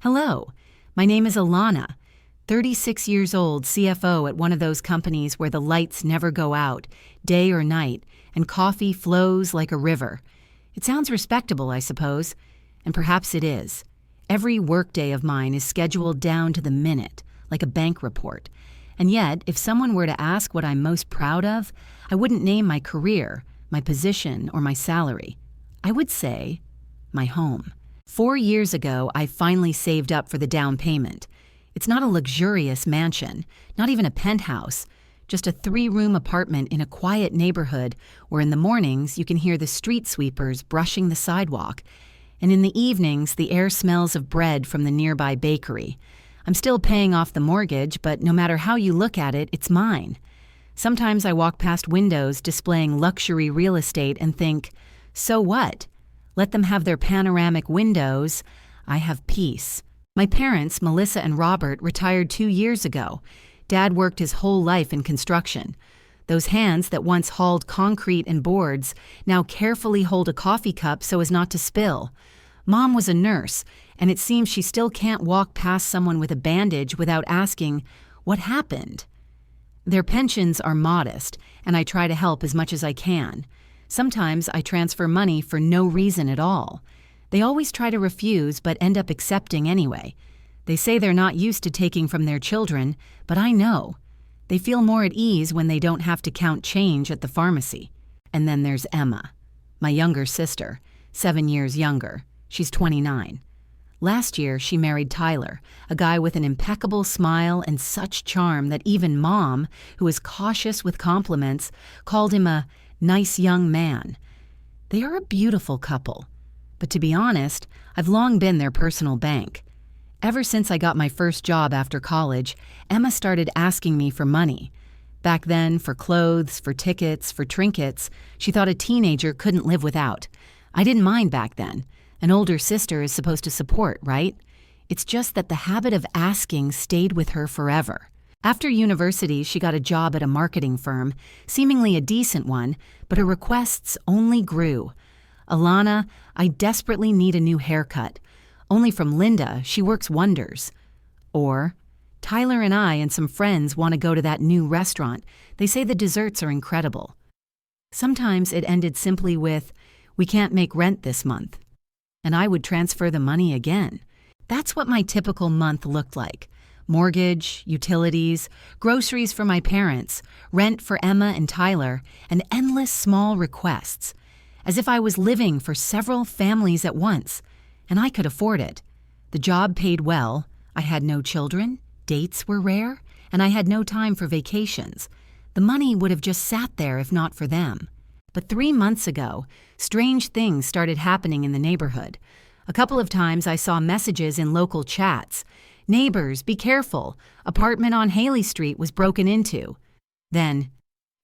Hello, my name is Alana, 36 years old, CFO at one of those companies where the lights never go out, day or night, and coffee flows like a river. It sounds respectable, I suppose, and perhaps it is. Every workday of mine is scheduled down to the minute, like a bank report. And yet, if someone were to ask what I'm most proud of, I wouldn't name my career, my position, or my salary. I would say my home. 4 years ago, I finally saved up for the down payment. It's not a luxurious mansion, not even a penthouse, just a 3-room apartment in a quiet neighborhood where in the mornings you can hear the street sweepers brushing the sidewalk, and in the evenings the air smells of bread from the nearby bakery. I'm still paying off the mortgage, but no matter how you look at it, it's mine. Sometimes I walk past windows displaying luxury real estate and think, so what? Let them have their panoramic windows. I have peace. My parents, Melissa and Robert, retired 2 years ago. Dad worked his whole life in construction. Those hands that once hauled concrete and boards now carefully hold a coffee cup so as not to spill. Mom was a nurse, and it seems she still can't walk past someone with a bandage without asking, "What happened?" Their pensions are modest, and I try to help as much as I can. Sometimes I transfer money for no reason at all. They always try to refuse but end up accepting anyway. They say they're not used to taking from their children, but I know. They feel more at ease when they don't have to count change at the pharmacy. And then there's Emma, my younger sister, 7 years younger. She's 29. Last year, she married Tyler, a guy with an impeccable smile and such charm that even Mom, who is cautious with compliments, called him a nice young man. They are a beautiful couple. But to be honest, I've long been their personal bank. Ever since I got my first job after college, Emma started asking me for money. Back then, for clothes, for tickets, for trinkets, she thought a teenager couldn't live without. I didn't mind back then. An older sister is supposed to support, right? It's just that the habit of asking stayed with her forever. After university, she got a job at a marketing firm, seemingly a decent one, but her requests only grew. Alana, I desperately need a new haircut. Only from Linda, she works wonders. Or, Tyler and I and some friends want to go to that new restaurant. They say the desserts are incredible. Sometimes it ended simply with, we can't make rent this month. And I would transfer the money again. That's what my typical month looked like. Mortgage, utilities, groceries for my parents, rent for Emma and Tyler, and endless small requests. As if I was living for several families at once. And I could afford it. The job paid well, I had no children, dates were rare, and I had no time for vacations. The money would have just sat there if not for them. But 3 months ago, strange things started happening in the neighborhood. A couple of times I saw messages in local chats. Neighbors, be careful. Apartment on Haley Street was broken into. Then,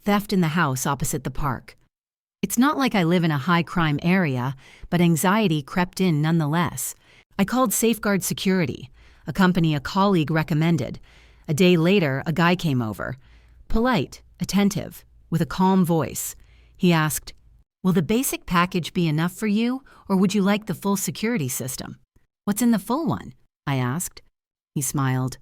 theft in the house opposite the park. It's not like I live in a high-crime area, but anxiety crept in nonetheless. I called Safeguard Security, a company a colleague recommended. A day later, a guy came over. Polite, attentive, with a calm voice. He asked, "Will the basic package be enough for you, or would you like the full security system?" "What's in the full one?" I asked. He smiled.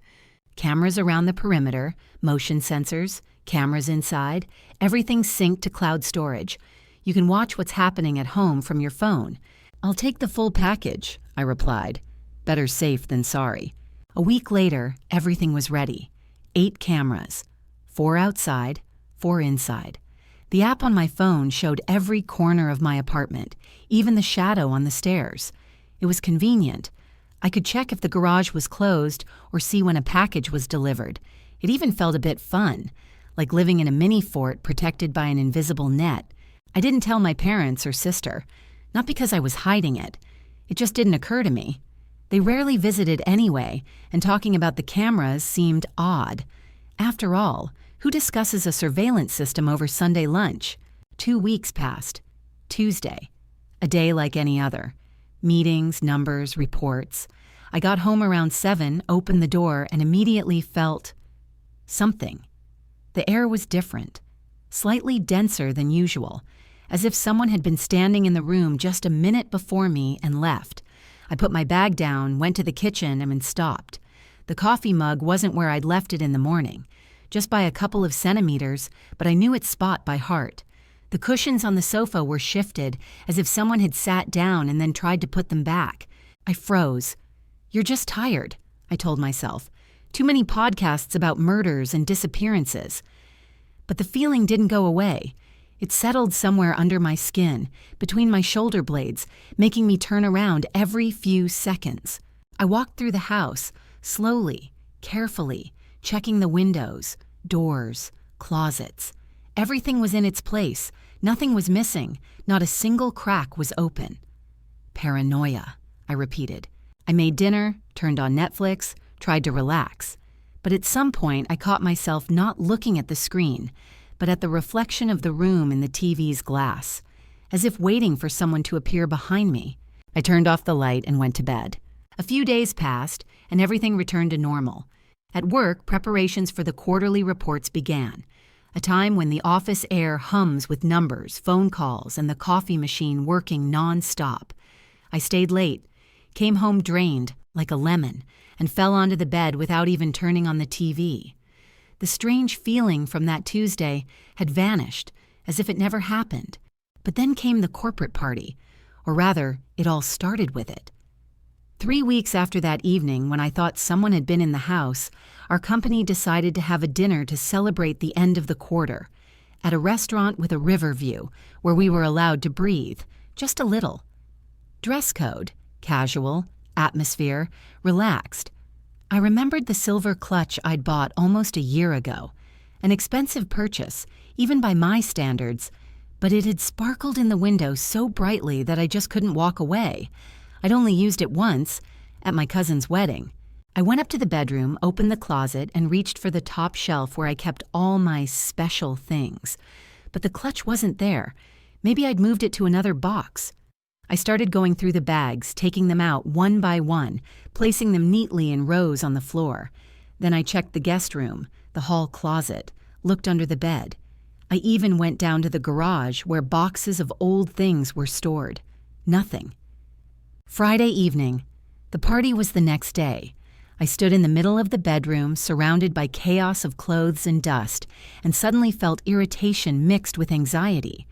"Cameras around the perimeter, motion sensors, cameras inside, everything synced to cloud storage. You can watch what's happening at home from your phone." "I'll take the full package," I replied. Better safe than sorry. A week later, everything was ready. 8 cameras, 4 outside, 4 inside. The app on my phone showed every corner of my apartment, even the shadow on the stairs. It was convenient. I could check if the garage was closed or see when a package was delivered. It even felt a bit fun, like living in a mini fort protected by an invisible net. I didn't tell my parents or sister, not because I was hiding it. It just didn't occur to me. They rarely visited anyway, and talking about the cameras seemed odd. After all, who discusses a surveillance system over Sunday lunch? 2 weeks passed. Tuesday. A day like any other. Meetings, numbers, reports. I got home around 7, opened the door, and immediately felt something. The air was different, slightly denser than usual, as if someone had been standing in the room just a minute before me and left. I put my bag down, went to the kitchen, and stopped. The coffee mug wasn't where I'd left it in the morning, just by a couple of centimeters, but I knew its spot by heart. The cushions on the sofa were shifted, as if someone had sat down and then tried to put them back. I froze. "You're just tired," I told myself. "Too many podcasts about murders and disappearances." But the feeling didn't go away. It settled somewhere under my skin, between my shoulder blades, making me turn around every few seconds. I walked through the house, slowly, carefully, checking the windows, doors, closets. Everything was in its place. Nothing was missing. Not a single crack was open. "Paranoia," I repeated. I made dinner, turned on Netflix, tried to relax. But at some point, I caught myself not looking at the screen, but at the reflection of the room in the TV's glass, as if waiting for someone to appear behind me. I turned off the light and went to bed. A few days passed, and everything returned to normal. At work, preparations for the quarterly reports began, a time when the office air hums with numbers, phone calls, and the coffee machine working non-stop. I stayed late, came home drained, like a lemon, and fell onto the bed without even turning on the TV. The strange feeling from that Tuesday had vanished, as if it never happened. But then came the corporate party, or rather, it all started with it. 3 weeks after that evening, when I thought someone had been in the house, our company decided to have a dinner to celebrate the end of the quarter, at a restaurant with a river view, where we were allowed to breathe, just a little. Dress code, casual, atmosphere, relaxed. I remembered the silver clutch I'd bought almost a year ago, an expensive purchase, even by my standards, but it had sparkled in the window so brightly that I just couldn't walk away. I'd only used it once, at my cousin's wedding. I went up to the bedroom, opened the closet, and reached for the top shelf where I kept all my special things. But the clutch wasn't there. Maybe I'd moved it to another box. I started going through the bags, taking them out one by one, placing them neatly in rows on the floor. Then I checked the guest room, the hall closet, looked under the bed. I even went down to the garage where boxes of old things were stored. Nothing. Friday evening. The party was the next day. I stood in the middle of the bedroom, surrounded by chaos of clothes and dust, and suddenly felt irritation mixed with anxiety.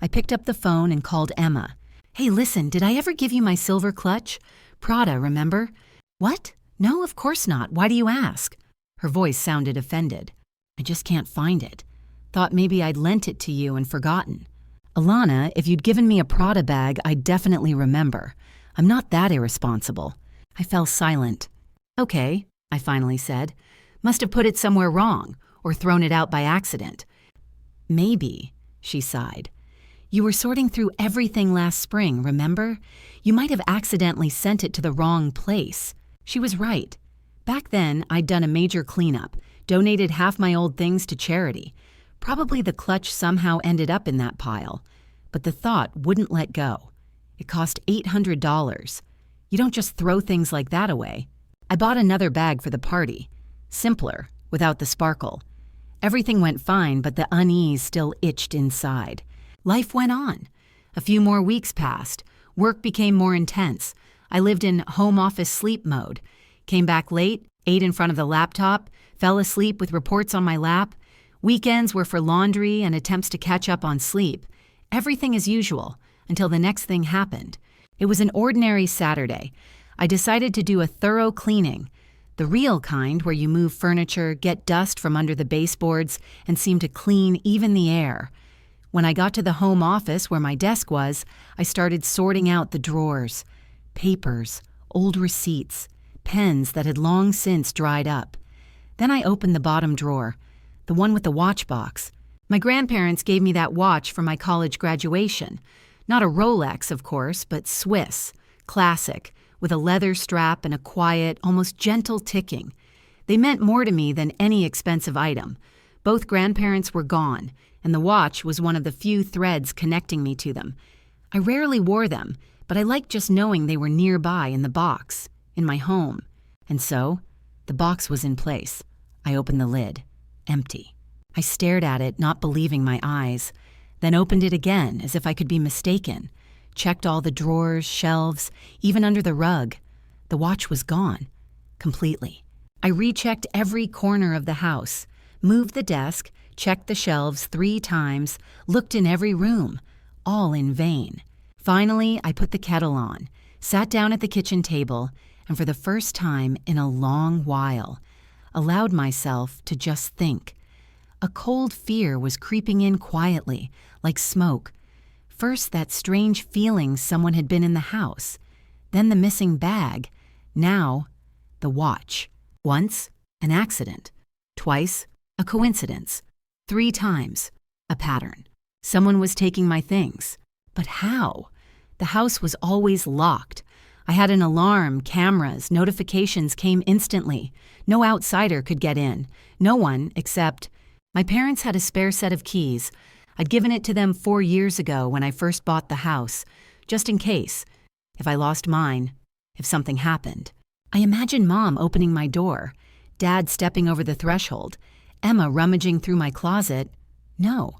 I picked up the phone and called Emma. "Hey, listen, did I ever give you my silver clutch? Prada, remember?" "What? No, of course not. Why do you ask?" Her voice sounded offended. "I just can't find it. Thought maybe I'd lent it to you and forgotten." "Alana, if you'd given me a Prada bag, I'd definitely remember. I'm not that irresponsible." I fell silent. "Okay," I finally said. "Must have put it somewhere wrong, or thrown it out by accident." "Maybe," she sighed. "You were sorting through everything last spring, remember? You might have accidentally sent it to the wrong place." She was right. Back then, I'd done a major cleanup, donated half my old things to charity. Probably the clutch somehow ended up in that pile. But the thought wouldn't let go. It cost $800. You don't just throw things like that away. I bought another bag for the party. Simpler, without the sparkle. Everything went fine, but the unease still itched inside. Life went on. A few more weeks passed. Work became more intense. I lived in home office sleep mode. Came back late, ate in front of the laptop, fell asleep with reports on my lap. Weekends were for laundry and attempts to catch up on sleep. Everything as usual, until the next thing happened. It was an ordinary Saturday. I decided to do a thorough cleaning. The real kind where you move furniture, get dust from under the baseboards, and seem to clean even the air. When I got to the home office where my desk was, I started sorting out the drawers. Papers, old receipts, pens that had long since dried up. Then I opened the bottom drawer, the one with the watch box. My grandparents gave me that watch for my college graduation. Not a Rolex, of course, but Swiss, classic, with a leather strap and a quiet, almost gentle ticking. They meant more to me than any expensive item. Both grandparents were gone, and the watch was one of the few threads connecting me to them. I rarely wore them, but I liked just knowing they were nearby in the box, in my home. And so, the box was in place. I opened the lid. Empty. I stared at it, not believing my eyes, then opened it again as if I could be mistaken. checked all the drawers, shelves, even under the rug. The watch was gone. Completely. I rechecked every corner of the house, moved the desk, checked the shelves 3 times, looked in every room, all in vain. Finally, I put the kettle on, sat down at the kitchen table, and for the first time in a long while, allowed myself to just think. A cold fear was creeping in quietly, like smoke. First, that strange feeling someone had been in the house. Then the missing bag. Now, the watch. Once, an accident. Twice, a coincidence. 3 times, a pattern. Someone was taking my things. But how? The house was always locked. I had an alarm, cameras, notifications came instantly. No outsider could get in. No one except... My parents had a spare set of keys. I'd given it to them 4 years ago when I first bought the house, just in case. If I lost mine, if something happened. I imagined Mom opening my door, Dad stepping over the threshold, Emma rummaging through my closet. No.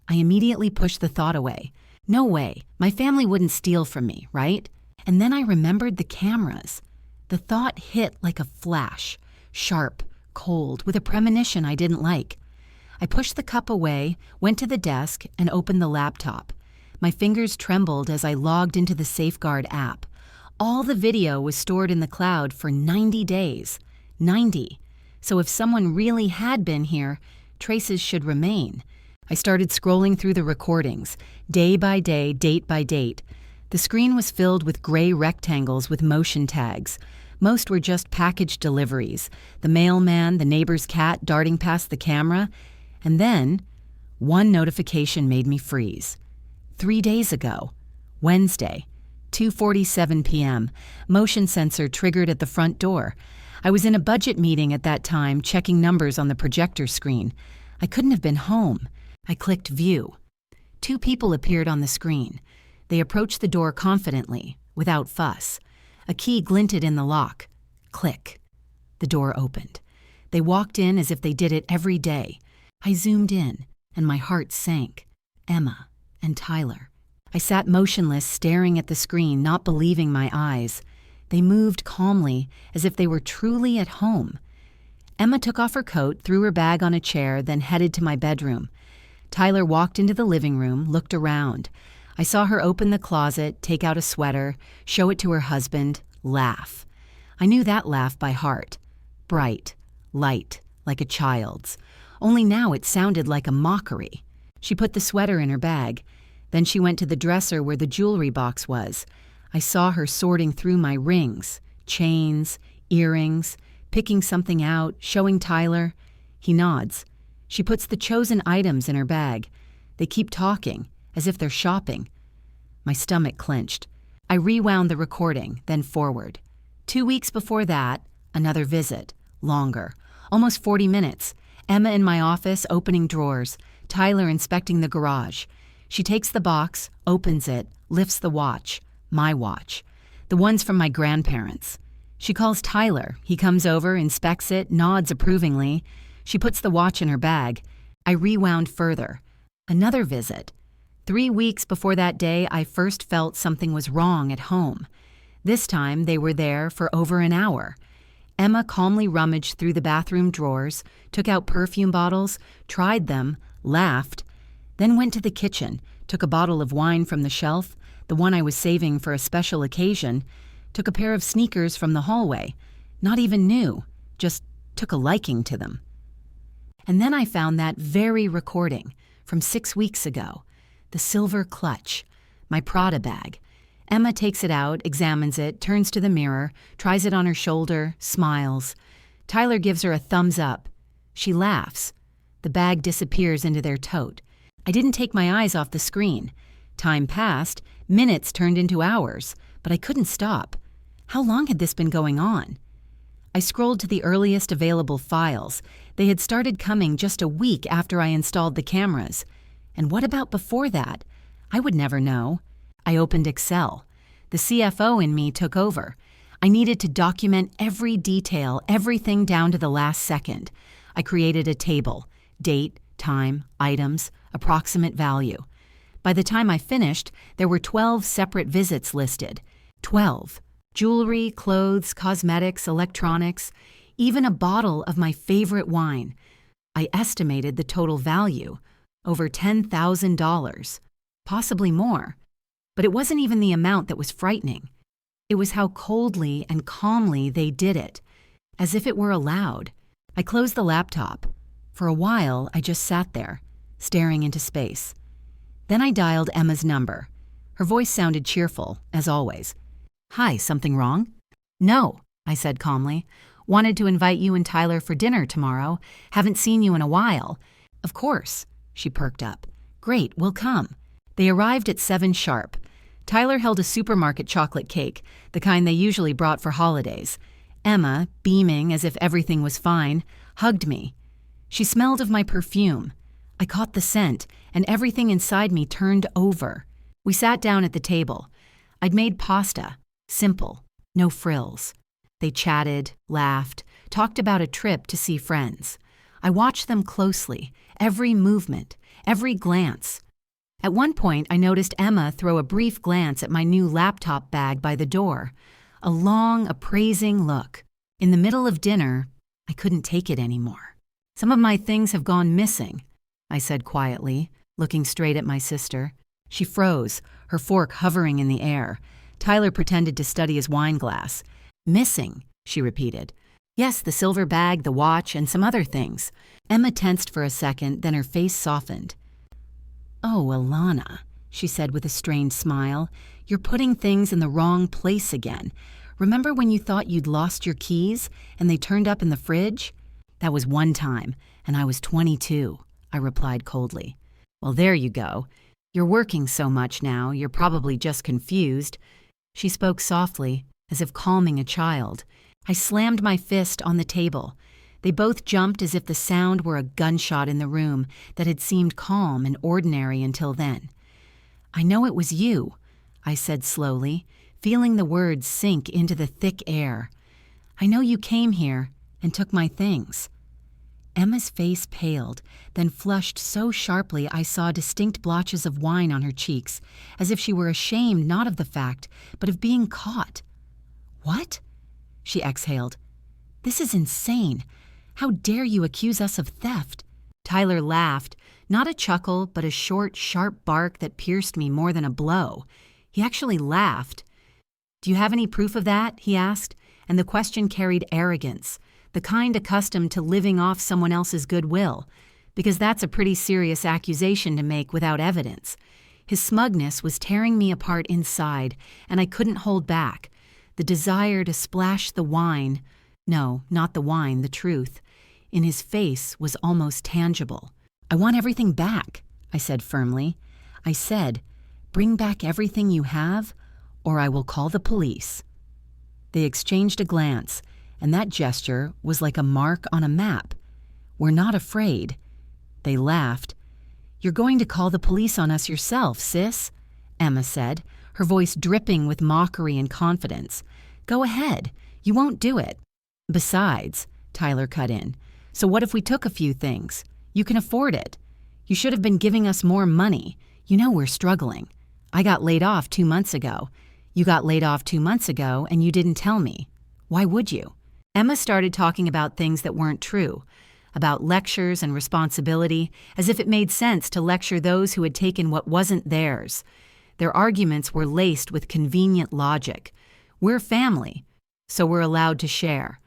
I immediately pushed the thought away. No way. My family wouldn't steal from me, right? And then I remembered the cameras. The thought hit like a flash, sharp, cold, with a premonition I didn't like. I pushed the cup away, went to the desk, and opened the laptop. My fingers trembled as I logged into the Safeguard app. All the video was stored in the cloud for 90 days. 90. So if someone really had been here, traces should remain. I started scrolling through the recordings, day by day, date by date. The screen was filled with gray rectangles with motion tags. Most were just package deliveries, the mailman, the neighbor's cat darting past the camera. And then, one notification made me freeze. 3 days ago, Wednesday, 2:47 p.m., motion sensor triggered at the front door. I was in a budget meeting at that time, checking numbers on the projector screen. I couldn't have been home. I clicked view. 2 people appeared on the screen. They approached the door confidently, without fuss. A key glinted in the lock. Click. The door opened. They walked in as if they did it every day. I zoomed in, and my heart sank. Emma and Tyler. I sat motionless, staring at the screen, not believing my eyes. They moved calmly, as if they were truly at home. Emma took off her coat, threw her bag on a chair, then headed to my bedroom. Tyler walked into the living room, looked around. I saw her open the closet, take out a sweater, show it to her husband, laugh. I knew that laugh by heart. Bright, light, like a child's. Only now it sounded like a mockery. She put the sweater in her bag. Then she went to the dresser where the jewelry box was. I saw her sorting through my rings, chains, earrings, picking something out, showing Tyler. He nods. She puts the chosen items in her bag. They keep talking, as if they're shopping. My stomach clenched. I rewound the recording, then forward. 2 weeks before that, another visit. Longer. Almost 40 minutes. Emma in my office, opening drawers. Tyler inspecting the garage. She takes the box, opens it, lifts the watch. My watch. The ones from my grandparents. She calls Tyler. He comes over, inspects it, nods approvingly. She puts the watch in her bag. I rewound further. Another visit. 3 weeks before that day, I first felt something was wrong at home. This time, they were there for over an hour. Emma calmly rummaged through the bathroom drawers, took out perfume bottles, tried them, laughed, then went to the kitchen, took a bottle of wine from the shelf, the one I was saving for a special occasion, took a pair of sneakers from the hallway, not even new, just took a liking to them. And then I found that very recording from 6 weeks ago, the silver clutch, my Prada bag. Emma takes it out, examines it, turns to the mirror, tries it on her shoulder, smiles. Tyler gives her a thumbs up. She laughs. The bag disappears into their tote. I didn't take my eyes off the screen. Time passed, minutes turned into hours, but I couldn't stop. How long had this been going on? I scrolled to the earliest available files. They had started coming just a week after I installed the cameras. And what about before that? I would never know. I opened Excel. The CFO in me took over. I needed to document every detail, everything down to the last second. I created a table, date, time, items, approximate value. By the time I finished, there were 12 separate visits listed. 12. Jewelry, clothes, cosmetics, electronics, even a bottle of my favorite wine. I estimated the total value, over $10,000, possibly more. But it wasn't even the amount that was frightening. It was how coldly and calmly they did it, as if it were allowed. I closed the laptop. For a while, I just sat there, staring into space. Then I dialed Emma's number. Her voice sounded cheerful, as always. "Hi, something wrong?" "No," I said calmly. "Wanted to invite you and Tyler for dinner tomorrow. Haven't seen you in a while." "Of course," she perked up. "Great, we'll come." They arrived at 7 sharp. Tyler held a supermarket chocolate cake, the kind they usually brought for holidays. Emma, beaming as if everything was fine, hugged me. She smelled of my perfume. I caught the scent, and everything inside me turned over. We sat down at the table. I'd made pasta, simple, no frills. They chatted, laughed, talked about a trip to see friends. I watched them closely, every movement, every glance. At one point, I noticed Emma throw a brief glance at my new laptop bag by the door, a long, appraising look. In the middle of dinner, I couldn't take it anymore. "Some of my things have gone missing," I said quietly, looking straight at my sister. She froze, her fork hovering in the air. Tyler pretended to study his wine glass. "Missing," she repeated. "Yes, the silver bag, the watch, and some other things." Emma tensed for a second, then her face softened. "Oh, Alana," she said with a strained smile, "you're putting things in the wrong place again. Remember when you thought you'd lost your keys and they turned up in the fridge?" "That was one time, and I was 22, I replied coldly. "Well, there you go. You're working so much now, you're probably just confused." She spoke softly, as if calming a child. I slammed my fist on the table. They both jumped as if the sound were a gunshot in the room that had seemed calm and ordinary until then. "I know it was you," I said slowly, feeling the words sink into the thick air. "I know you came here and took my things." Emma's face paled, then flushed so sharply I saw distinct blotches of wine on her cheeks, as if she were ashamed not of the fact, but of being caught. "What?" she exhaled. "This is insane. How dare you accuse us of theft?" Tyler laughed, not a chuckle, but a short, sharp bark that pierced me more than a blow. He actually laughed. "Do you have any proof of that?" he asked, and the question carried arrogance, the kind accustomed to living off someone else's goodwill, because that's a pretty serious accusation to make without evidence. His smugness was tearing me apart inside, and I couldn't hold back. The desire to splash the wine, no, not the wine, the truth, in his face was almost tangible. "I want everything back," I said firmly. I said, "Bring back everything you have, or I will call the police." They exchanged a glance, and that gesture was like a mark on a map. "We're not afraid." They laughed. "You're going to call the police on us yourself, sis," Emma said, her voice dripping with mockery and confidence. "Go ahead. You won't do it." "Besides," Tyler cut in, "so what if we took a few things? You can afford it. You should have been giving us more money. You know we're struggling. I got laid off 2 months ago. You got laid off 2 months ago and you didn't tell me. Why would you?" Emma started talking about things that weren't true, about lectures and responsibility, as if it made sense to lecture those who had taken what wasn't theirs. Their arguments were laced with convenient logic. We're family, so we're allowed to share.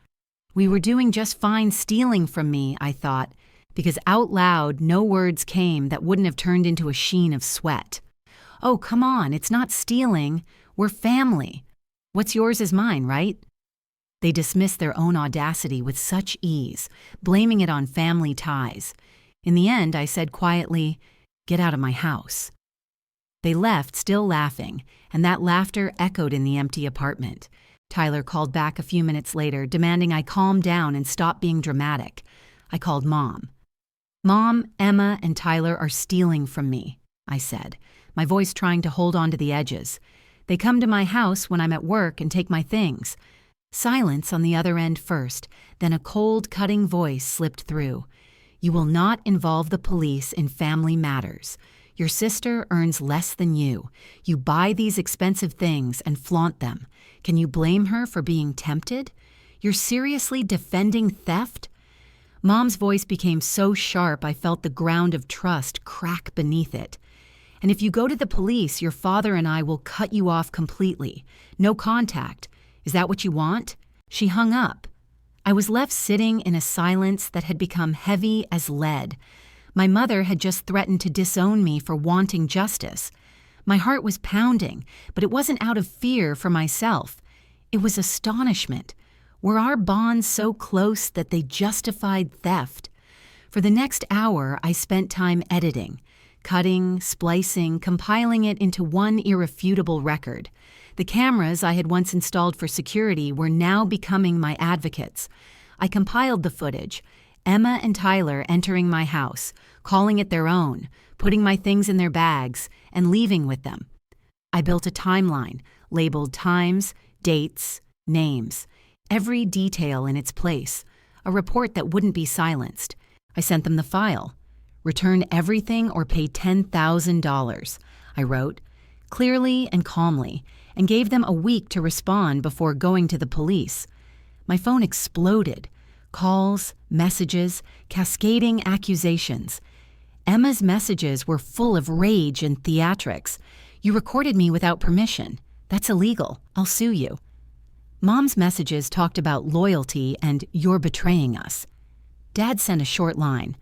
We were doing just fine stealing from me, I thought, because out loud no words came that wouldn't have turned into a sheen of sweat. "Oh, come on, it's not stealing. We're family. What's yours is mine, right?" They dismissed their own audacity with such ease, blaming it on family ties. In the end, I said quietly, "Get out of my house." They left, still laughing, and that laughter echoed in the empty apartment. Tyler called back a few minutes later, demanding I calm down and stop being dramatic. I called Mom. "Mom, Emma, and Tyler are stealing from me," I said, my voice trying to hold on to the edges. "They come to my house when I'm at work and take my things." Silence on the other end first, then a cold, cutting voice slipped through. "You will not involve the police in family matters. Your sister earns less than you. You buy these expensive things and flaunt them. Can you blame her for being tempted? You're seriously defending theft? Mom's voice became so sharp I felt the ground of trust crack beneath it. And if you go to the police, your father and I will cut you off completely. No contact. Is that what you want? She hung up. I was left sitting in a silence that had become heavy as lead. My mother had just threatened to disown me for wanting justice. My heart was pounding, but it wasn't out of fear for myself. It was astonishment. Were our bonds so close that they justified theft? For the next hour, I spent time editing, cutting, splicing, compiling it into one irrefutable record. The cameras I had once installed for security were now becoming my advocates. I compiled the footage, Emma and Tyler entering my house, calling it their own, putting my things in their bags, and leaving with them. I built a timeline, labeled times, dates, names, every detail in its place, a report that wouldn't be silenced. I sent them the file. Return everything or pay $10,000, I wrote, clearly and calmly, and gave them a week to respond before going to the police. My phone exploded. Calls, messages, cascading accusations. Emma's messages were full of rage and theatrics. You recorded me without permission. That's illegal. I'll sue you. Mom's messages talked about loyalty and you're betraying us. Dad sent a short line.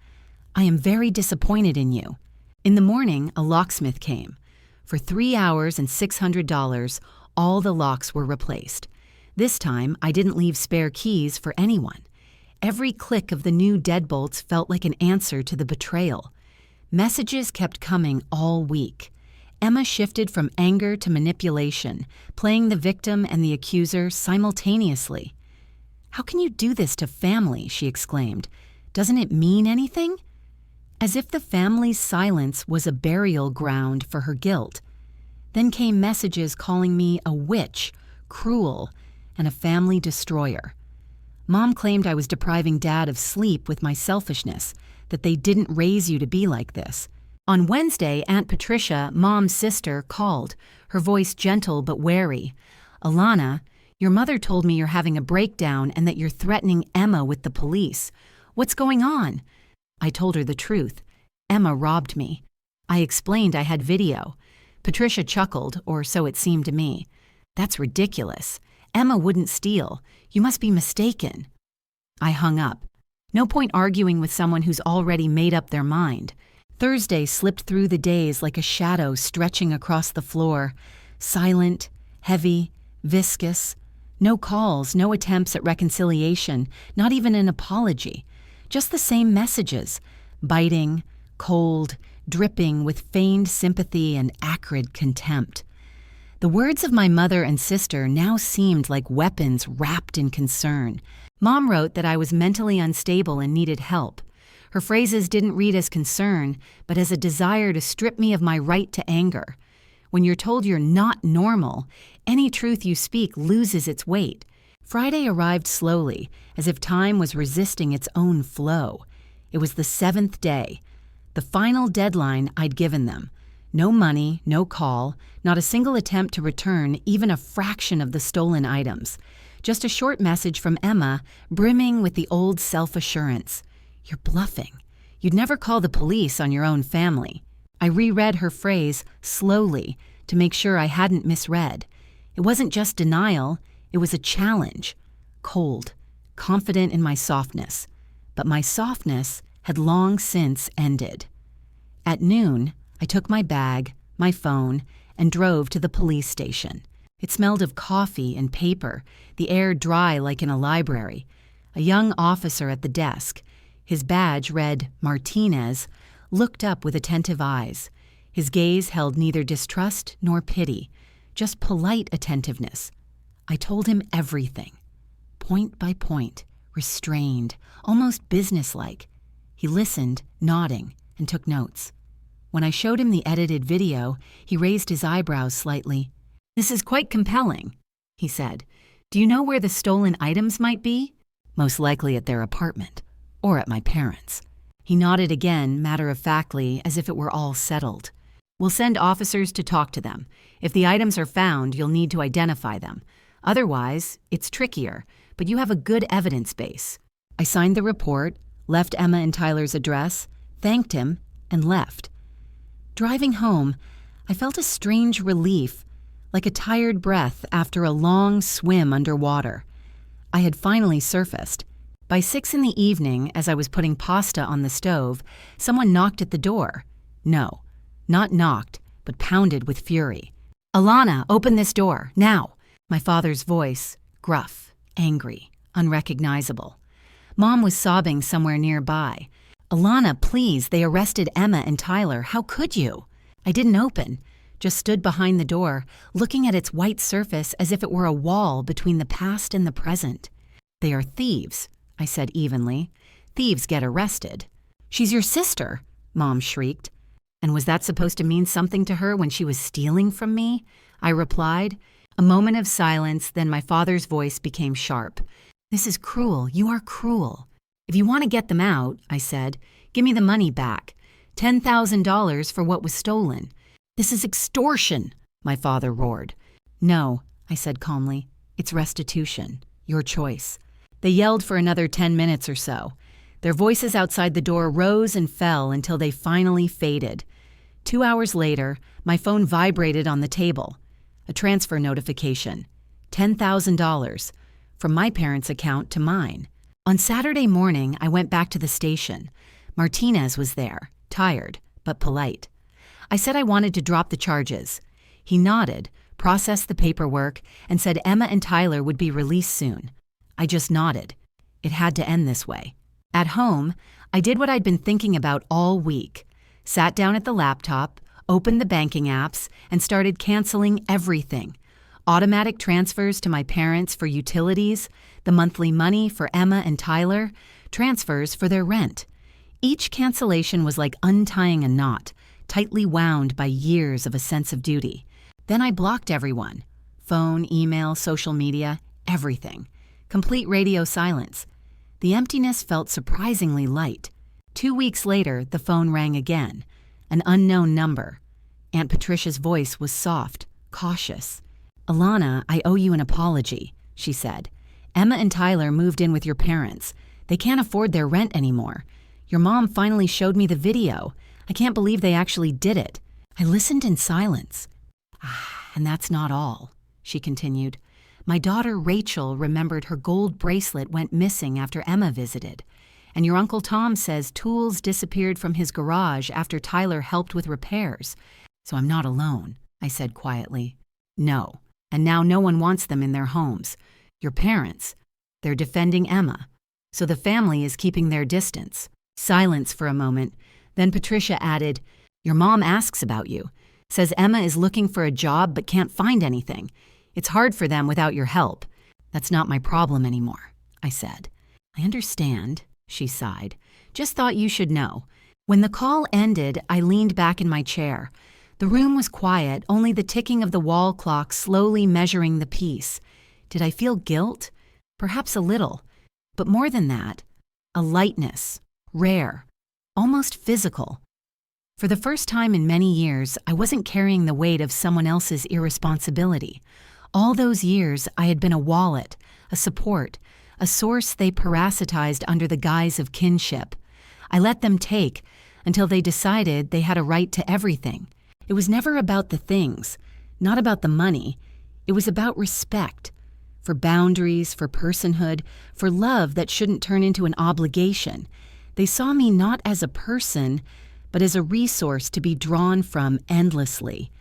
I am very disappointed in you. In the morning, a locksmith came. For 3 hours and $600, all the locks were replaced. This time, I didn't leave spare keys for anyone. Every click of the new deadbolts felt like an answer to the betrayal. Messages kept coming all week. Emma shifted from anger to manipulation, playing the victim and the accuser simultaneously. How can you do this to family? She exclaimed. Doesn't it mean anything? As if the family's silence was a burial ground for her guilt. Then came messages calling me a witch, cruel, and a family destroyer. Mom claimed I was depriving Dad of sleep with my selfishness, that they didn't raise you to be like this. On Wednesday, Aunt Patricia, Mom's sister, called, her voice gentle but wary. Alana, your mother told me you're having a breakdown and that you're threatening Emma with the police. What's going on? I told her the truth. Emma robbed me. I explained I had video. Patricia chuckled, or so it seemed to me. That's ridiculous. Emma wouldn't steal. You must be mistaken. I hung up. No point arguing with someone who's already made up their mind. Thursday slipped through the days like a shadow stretching across the floor. Silent, heavy, viscous. No calls, no attempts at reconciliation, not even an apology. Just the same messages, biting, cold, dripping with feigned sympathy and acrid contempt. The words of my mother and sister now seemed like weapons wrapped in concern. Mom wrote that I was mentally unstable and needed help. Her phrases didn't read as concern, but as a desire to strip me of my right to anger. When you're told you're not normal, any truth you speak loses its weight. Friday arrived slowly, as if time was resisting its own flow. It was the 7th day, the final deadline I'd given them. No money, no call, not a single attempt to return even a fraction of the stolen items. Just a short message from Emma, brimming with the old self-assurance. You're bluffing. You'd never call the police on your own family. I reread her phrase slowly to make sure I hadn't misread. It wasn't just denial, it was a challenge. Cold, confident in my softness. But my softness had long since ended. At noon, I took my bag, my phone, and drove to the police station. It smelled of coffee and paper, the air dry like in a library. A young officer at the desk, his badge read Martinez, looked up with attentive eyes. His gaze held neither distrust nor pity, just polite attentiveness. I told him everything, point by point, restrained, almost businesslike. He listened, nodding, and took notes. When I showed him the edited video, he raised his eyebrows slightly. This is quite compelling, he said. Do you know where the stolen items might be? Most likely at their apartment, or at my parents'. He nodded again, matter-of-factly, as if it were all settled. We'll send officers to talk to them. If the items are found, you'll need to identify them. Otherwise, it's trickier, but you have a good evidence base." I signed the report, left Emma and Tyler's address, thanked him, and left. Driving home, I felt a strange relief, like a tired breath after a long swim underwater. I had finally surfaced. By 6 in the evening, as I was putting pasta on the stove, someone knocked at the door. No, not knocked, but pounded with fury. "Alana, open this door, now!" My father's voice, gruff, angry, unrecognizable. Mom was sobbing somewhere nearby. "Alana, please, they arrested Emma and Tyler. How could you?" I didn't open, just stood behind the door, looking at its white surface as if it were a wall between the past and the present. "They are thieves," I said evenly. "Thieves get arrested." "She's your sister," Mom shrieked. "And was that supposed to mean something to her when she was stealing from me?" I replied. A moment of silence, then my father's voice became sharp. "This is cruel. You are cruel." "If you want to get them out," I said, "give me the money back. $10,000 for what was stolen." "This is extortion," my father roared. "No," I said calmly. "It's restitution. Your choice." They yelled for another 10 minutes or so. Their voices outside the door rose and fell until they finally faded. 2 hours later, my phone vibrated on the table. A transfer notification. $10,000. From my parents' account to mine. On Saturday morning, I went back to the station. Martinez was there, tired, but polite. I said I wanted to drop the charges. He nodded, processed the paperwork, and said Emma and Tyler would be released soon. I just nodded. It had to end this way. At home, I did what I'd been thinking about all week. Sat down at the laptop, opened the banking apps, and started canceling everything. Automatic transfers to my parents for utilities, the monthly money for Emma and Tyler, transfers for their rent. Each cancellation was like untying a knot, tightly wound by years of a sense of duty. Then I blocked everyone. Phone, email, social media, everything. Complete radio silence. The emptiness felt surprisingly light. 2 weeks later, the phone rang again. An unknown number. Aunt Patricia's voice was soft, cautious. "Alana, I owe you an apology," she said. "Emma and Tyler moved in with your parents. They can't afford their rent anymore. Your mom finally showed me the video. I can't believe they actually did it." I listened in silence. "And that's not all," she continued. "My daughter Rachel remembered her gold bracelet went missing after Emma visited. And your Uncle Tom says tools disappeared from his garage after Tyler helped with repairs. So I'm not alone," I said quietly. "No. And now no one wants them in their homes. Your parents, they're defending Emma. So the family is keeping their distance." Silence for a moment. Then Patricia added, "Your mom asks about you. Says Emma is looking for a job but can't find anything. It's hard for them without your help." "That's not my problem anymore," I said. "I understand," she sighed. "Just thought you should know." When the call ended, I leaned back in my chair. The room was quiet, only the ticking of the wall clock slowly measuring the piece. Did I feel guilt? Perhaps a little. But more than that, a lightness, rare, almost physical. For the first time in many years, I wasn't carrying the weight of someone else's irresponsibility. All those years, I had been a wallet, a support, a source they parasitized under the guise of kinship. I let them take until they decided they had a right to everything. It was never about the things, not about the money. It was about respect, for boundaries, for personhood, for love that shouldn't turn into an obligation. They saw me not as a person, but as a resource to be drawn from endlessly.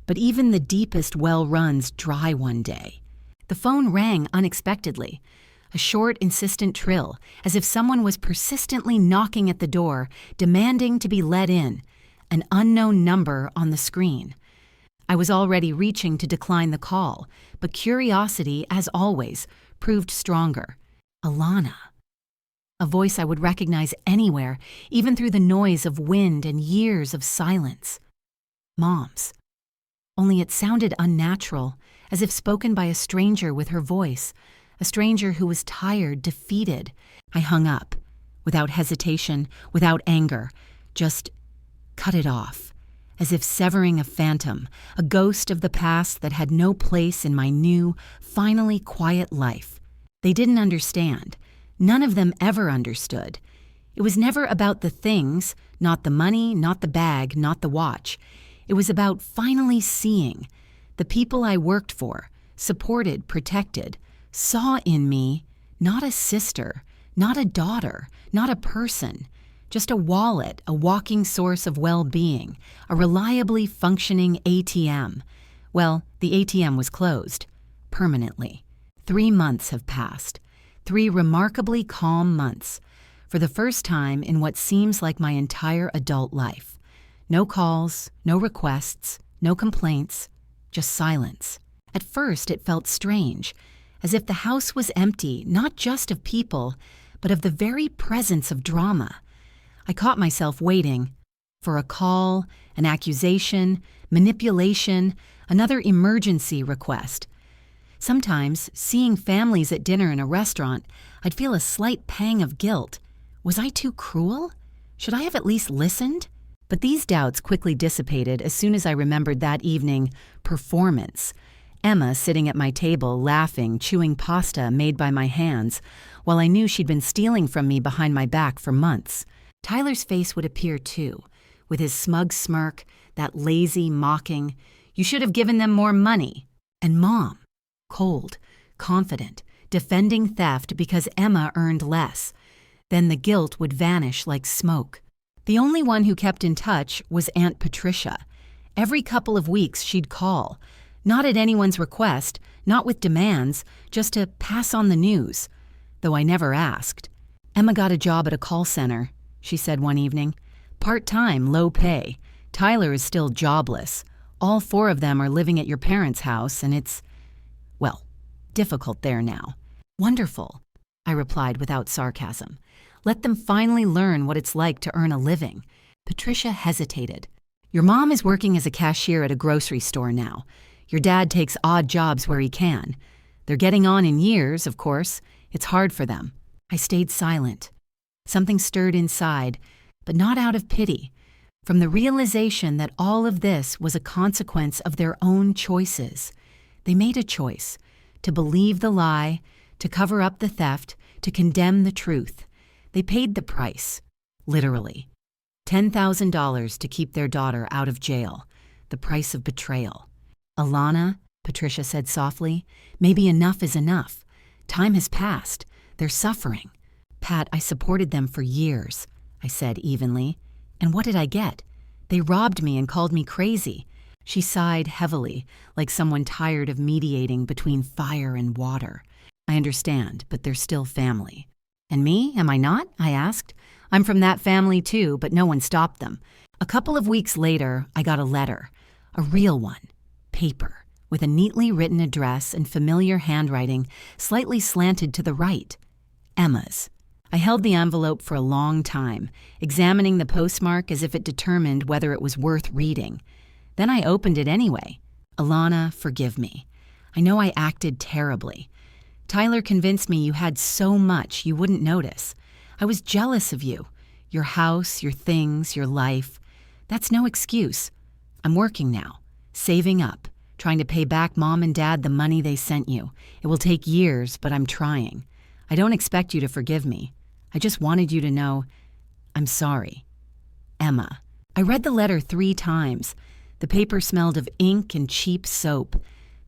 But even the deepest well runs dry one day. The phone rang unexpectedly. A short, insistent trill, as if someone was persistently knocking at the door, demanding to be let in. An unknown number on the screen. I was already reaching to decline the call, but curiosity, as always, proved stronger. Alana. A voice I would recognize anywhere, even through the noise of wind and years of silence. Mom's. Only it sounded unnatural, as if spoken by a stranger with her voice, a stranger who was tired, defeated. I hung up, without hesitation, without anger, just cut it off, as if severing a phantom, a ghost of the past that had no place in my new, finally quiet life. They didn't understand. None of them ever understood. It was never about the things, not the money, not the bag, not the watch. It was about finally seeing. The people I worked for, supported, protected, saw in me not a sister, not a daughter, not a person, just a wallet, a walking source of well-being, a reliably functioning ATM. Well, the ATM was closed, permanently. 3 months have passed. 3 remarkably calm months. For the first time in what seems like my entire adult life. No calls, no requests, no complaints, just silence. At first it felt strange, as if the house was empty not just of people, but of the very presence of drama. I caught myself waiting for a call, an accusation, manipulation, another emergency request. Sometimes, seeing families at dinner in a restaurant, I'd feel a slight pang of guilt. Was I too cruel? Should I have at least listened? But these doubts quickly dissipated as soon as I remembered that evening performance. Emma sitting at my table, laughing, chewing pasta made by my hands, while I knew she'd been stealing from me behind my back for months. Tyler's face would appear too, with his smug smirk, that lazy mocking, "You should have given them more money." And Mom, cold, confident, defending theft because Emma earned less. Then the guilt would vanish like smoke. The only one who kept in touch was Aunt Patricia. Every couple of weeks she'd call, not at anyone's request, not with demands, just to pass on the news, though I never asked. "Emma got a job at a call center," she said one evening. "Part-time, low pay. Tyler is still jobless. All 4 of them are living at your parents' house, and it's, well, difficult there now." "Wonderful," I replied without sarcasm. "Let them finally learn what it's like to earn a living." Patricia hesitated. "Your mom is working as a cashier at a grocery store now. Your dad takes odd jobs where he can. They're getting on in years, of course. It's hard for them." I stayed silent. Something stirred inside, but not out of pity, from the realization that all of this was a consequence of their own choices. They made a choice to believe the lie, to cover up the theft, to condemn the truth. They paid the price, literally. $10,000 to keep their daughter out of jail, the price of betrayal. "Alana," Patricia said softly, "maybe enough is enough. Time has passed. They're suffering." "Pat, I supported them for years," I said evenly. "And what did I get? They robbed me and called me crazy." She sighed heavily, like someone tired of mediating between fire and water. "I understand, but they're still family." "And me, am I not?" I asked. "I'm from that family too, but no one stopped them." A couple of weeks later, I got a letter, a real one, paper, with a neatly written address and familiar handwriting slightly slanted to the right. Emma's. I held the envelope for a long time, examining the postmark as if it determined whether it was worth reading. Then I opened it anyway. "Alana, forgive me. I know I acted terribly. Tyler convinced me you had so much you wouldn't notice. I was jealous of you, your house, your things, your life. That's no excuse. I'm working now, saving up, trying to pay back Mom and Dad the money they sent you. It will take years, but I'm trying. I don't expect you to forgive me. I just wanted you to know I'm sorry. Emma." I read the letter 3 times. The paper smelled of ink and cheap soap,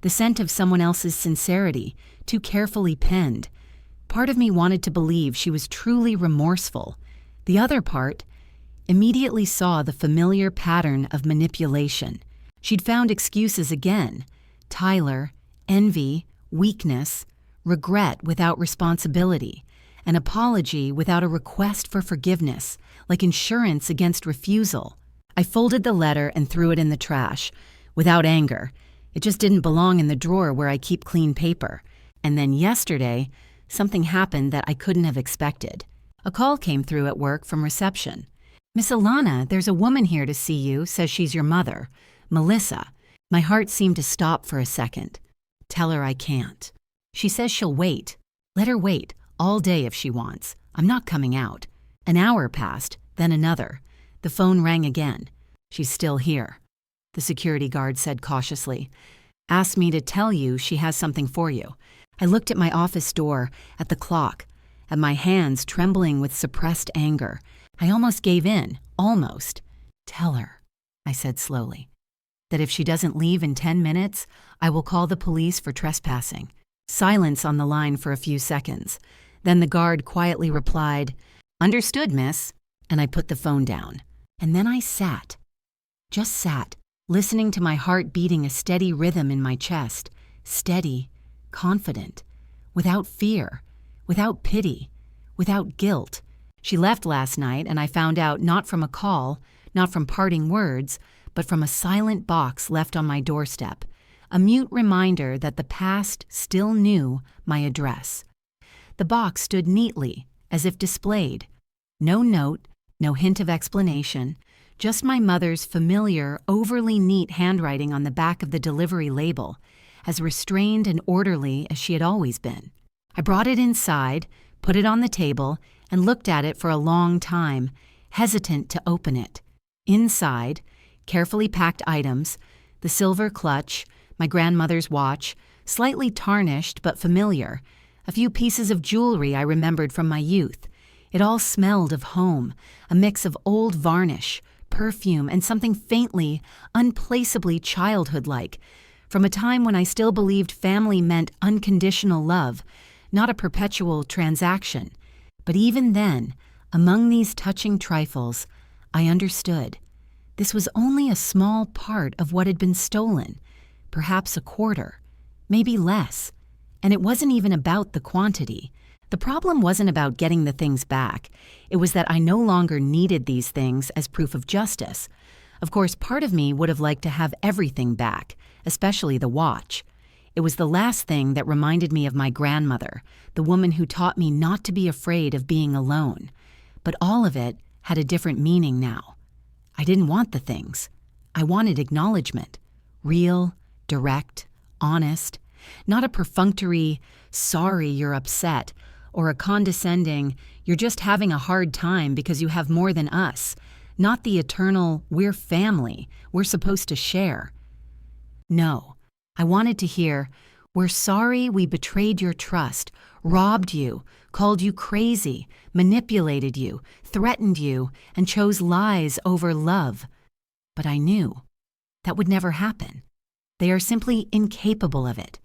the scent of someone else's sincerity, too carefully penned. Part of me wanted to believe she was truly remorseful. The other part immediately saw the familiar pattern of manipulation. She'd found excuses again: Tyler, envy, weakness, regret without responsibility, an apology without a request for forgiveness, like insurance against refusal. I folded the letter and threw it in the trash, without anger. It just didn't belong in the drawer where I keep clean paper. And then yesterday, something happened that I couldn't have expected. A call came through at work from reception. "Miss Alana, there's a woman here to see you, says she's your mother, Melissa." My heart seemed to stop for a second. "Tell her I can't." "She says she'll wait." "Let her wait, all day if she wants. I'm not coming out." An hour passed, then another. The phone rang again. "She's still here." the security guard said cautiously. Asked me to tell you she has something for you. I looked at my office door, at the clock, at my hands trembling with suppressed anger. I almost gave in, almost. Tell her, I said slowly, that if she doesn't leave in 10 minutes, I will call the police for trespassing. Silence on the line for a few seconds. Then the guard quietly replied, Understood, miss. And I put the phone down. And then I sat. Just sat, listening to my heart beating a steady rhythm in my chest. Steady, confident, without fear, without pity, without guilt. She left last night, and I found out not from a call, not from parting words, but from a silent box left on my doorstep, a mute reminder that the past still knew my address. The box stood neatly, as if displayed. No note, no hint of explanation, just my mother's familiar, overly neat handwriting on the back of the delivery label, as restrained and orderly as she had always been. I brought it inside, put it on the table, and looked at it for a long time, hesitant to open it. Inside, carefully packed items, the silver clutch, my grandmother's watch, slightly tarnished but familiar, a few pieces of jewelry I remembered from my youth. It all smelled of home, a mix of old varnish, perfume, and something faintly, unplaceably childhood-like, from a time when I still believed family meant unconditional love, not a perpetual transaction. But even then, among these touching trifles, I understood. This was only a small part of what had been stolen, perhaps a quarter, maybe less. And it wasn't even about the quantity. The problem wasn't about getting the things back. It was that I no longer needed these things as proof of justice. Of course, part of me would have liked to have everything back, especially the watch. It was the last thing that reminded me of my grandmother, the woman who taught me not to be afraid of being alone. But all of it had a different meaning now. I didn't want the things. I wanted acknowledgement. Real, direct, honest. Not a perfunctory, sorry you're upset, or a condescending, you're just having a hard time because you have more than us. Not the eternal, we're family, we're supposed to share. No, I wanted to hear, we're sorry we betrayed your trust, robbed you, called you crazy, manipulated you, threatened you, and chose lies over love. But I knew that would never happen. They are simply incapable of it.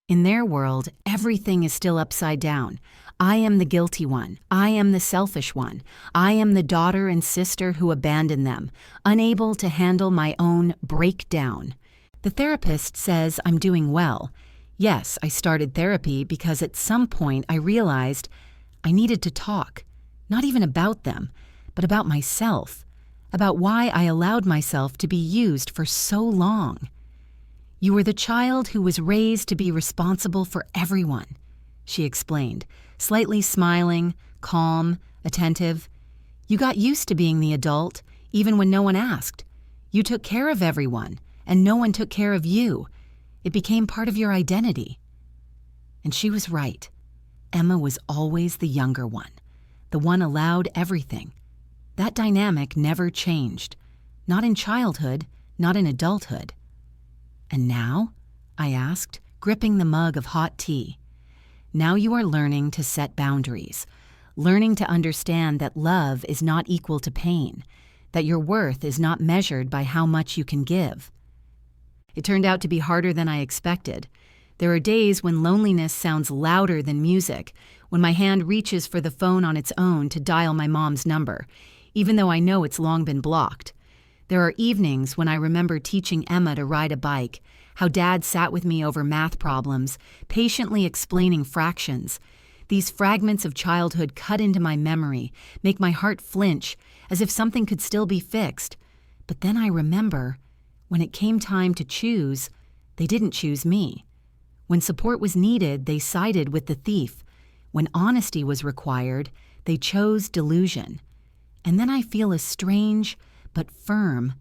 In their world, everything is still upside down. I am the guilty one. I am the selfish one. I am the daughter and sister who abandoned them, unable to handle my own breakdown. The therapist says I'm doing well. Yes, I started therapy because at some point I realized I needed to talk, not even about them, but about myself, about why I allowed myself to be used for so long. You were the child who was raised to be responsible for everyone, she explained, slightly smiling, calm, attentive. You got used to being the adult, even when no one asked. You took care of everyone, and no one took care of you. It became part of your identity. And she was right. Emma was always the younger one, the one allowed everything. That dynamic never changed, not in childhood, not in adulthood. And now? I asked, gripping the mug of hot tea. Now you are learning to set boundaries, learning to understand that love is not equal to pain, that your worth is not measured by how much you can give. It turned out to be harder than I expected. There are days when loneliness sounds louder than music, when my hand reaches for the phone on its own to dial my mom's number, even though I know it's long been blocked. There are evenings when I remember teaching Emma to ride a bike, how Dad sat with me over math problems, patiently explaining fractions. These fragments of childhood cut into my memory, make my heart flinch, as if something could still be fixed. But then I remember, when it came time to choose, they didn't choose me. When support was needed, they sided with the thief. When honesty was required, they chose delusion. And then I feel a strange, but firm,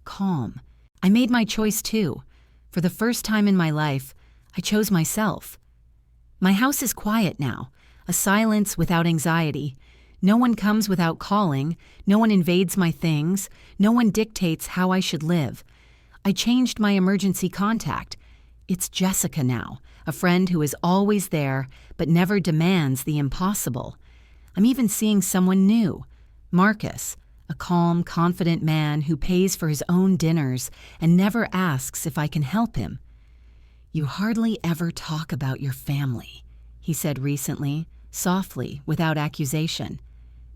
calm. I made my choice too. For the first time in my life, I chose myself. My house is quiet now, a silence without anxiety. No one comes without calling, no one invades my things, no one dictates how I should live. I changed my emergency contact. It's Jessica now, a friend who is always there but never demands the impossible. I'm even seeing someone new, Marcus, a calm, confident man who pays for his own dinners and never asks if I can help him. "You hardly ever talk about your family," he said recently, softly, without accusation.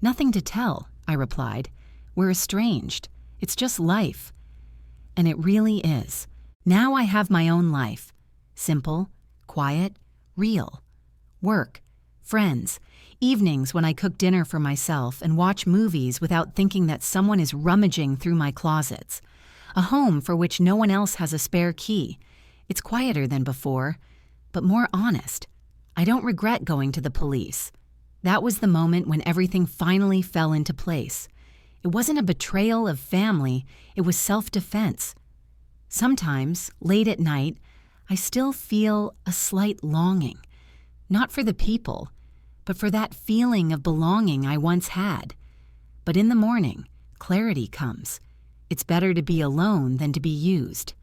"Nothing to tell," I replied. "We're estranged. It's just life." And it really is. Now I have my own life. Simple, quiet, real. Work, friends, evenings when I cook dinner for myself and watch movies without thinking that someone is rummaging through my closets. A home for which no one else has a spare key. It's quieter than before, but more honest. I don't regret going to the police. That was the moment when everything finally fell into place. It wasn't a betrayal of family, it was self-defense. Sometimes, late at night, I still feel a slight longing. Not for the people, but for that feeling of belonging I once had. But in the morning, clarity comes. It's better to be alone than to be used.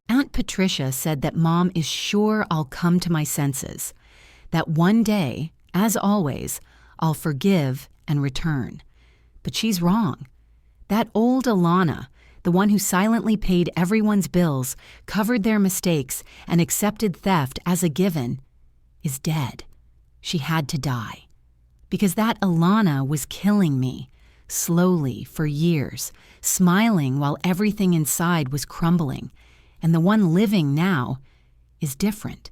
Aunt Patricia said that Mom is sure I'll come to my senses, that one day, as always, I'll forgive and return. But she's wrong. That old Alana, the one who silently paid everyone's bills, covered their mistakes, and accepted theft as a given, is dead. She had to die. Because that Alana was killing me, slowly for years, smiling while everything inside was crumbling. And the one living now is different.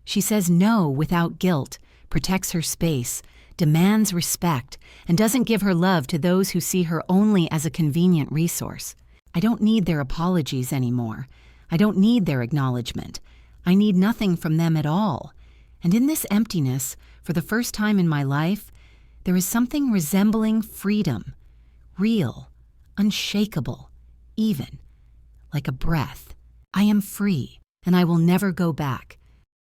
She says no without guilt, protects her space, demands respect, and doesn't give her love to those who see her only as a convenient resource. I don't need their apologies anymore. I don't need their acknowledgement. I need nothing from them at all. And in this emptiness, for the first time in my life, there is something resembling freedom, real, unshakable, even, like a breath. I am free, and I will never go back.